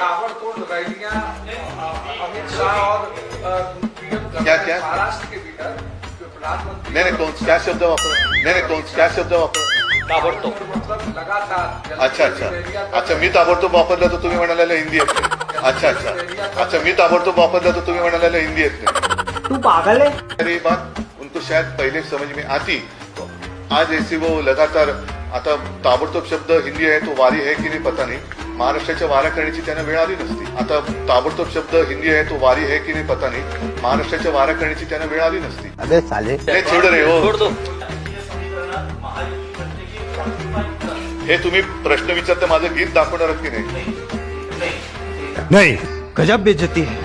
ताबड़तोड़ रैलियां अमित शाह और पीएम क्या क्या महाराष्ट्र के भीतर प्रधानमंत्री क्या शब्द वापर ताबडतोब मतलब लगातार अच्छा मी ताबडतोब वापरला तर तुम्ही म्हणालेलं हिंदी येत नाही अच्छा मी ताबडतोब वापरला तर तुम्ही म्हणालेलं हिंदी येत नाही तू पागल है? अरे बात उनको शायद पहले समझ में आती तो आज ऐसी वो लगातार आता ताबडतोब शब्द हिंदी आहे तो वारी है की नाही पता नाही महाराष्ट्राच्या वाऱ्या करण्याची त्यांना वेळ आली नसती आता ताबडतोब शब्द हिंदी आहे तो वारी है की नाही पता नाही महाराष्ट्राच्या वाऱ्या करण्याची त्यांना वेळ आली नसती अबे साले छोड रे हो छोड़ दो. हे तुम्ही प्रश्न विचारता माझं गीत दाखवणार की नाही नहीं गजब बेइज्जती है.